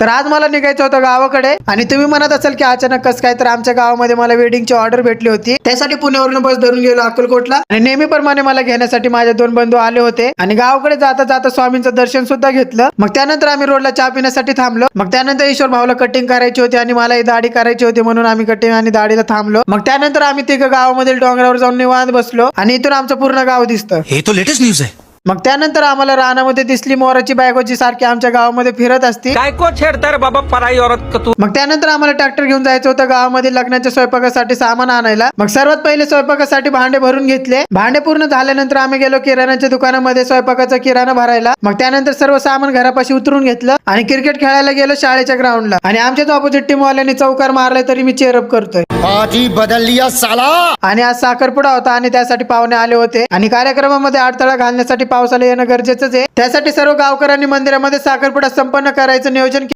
तर आज मला निघायचं होतं गावाकडे आणि तुम्ही म्हणत असाल की अचानक कसं काय, तर आमच्या गावामध्ये मला वेडिंगची ऑर्डर भेटली होती, त्यासाठी पुण्यावरून बस धरून गेलो अक्कलकोटला आणि नेहमीप्रमाणे मला घेण्यासाठी माझे 2 बंधू आले होते आणि गावाकडे जाता जाता स्वामींचं दर्शन सुद्धा घेतलं. मग त्यानंतर आम्ही रोडला चहा पिण्यासाठी थांबलो. मग त्यानंतर ईश्वर भाऊला कटिंग करायची होती आणि मला ही दाढी करायची होती, म्हणून आम्ही कटिंग आणि दाढीला थांबलो. मग त्यानंतर आम्ही तिघं गावामधील डोंगरावर जाऊन निवांत बसलो आणि इथून आमचं पूर्ण गाव दिसतं. हे तो लेटेस्ट न्यूज आहे. मग त्यानंतर आम्हाला रानामध्ये दिसली मोराची बायको जी सारखी आमच्या गावामध्ये फिरत असती. काय को छेडता रे बाबा पराई औरत का तू. मग त्यानंतर आम्हाला ट्रॅक्टर घेऊन जायचं होतं गावामध्ये लग्नाच्या स्वयंपाकासाठी सामान आणायला. मग सर्वात पहिले स्वयंपाकासाठी भांडे भरून घेतले. भांडे पूर्ण झाल्यानंतर आम्ही गेलो किराणाच्या दुकानामध्ये स्वयंपाकाचा किराणा भरायला. मग त्यानंतर सर्व सामान घरापाशी उतरून घेतलं आणि क्रिकेट खेळायला गेलो शाळेच्या ग्राउंडला. आणि आमच्याच ऑपोजिट टीम वाल्यांनी चौकार मारलाय तरी मी चेअरअप करतोय. पार्टी बदल लिया साला. आणि आज साखरपुडा होता आणि त्यासाठी पाहुणे आले होते आणि कार्यक्रमामध्ये अडथळा घालण्यासाठी पावसाला येणं गरजेचंच आहे. त्यासाठी सर्व गावकऱ्यांनी मंदिरामध्ये साखरपुडा संपन्न करायचं नियोजन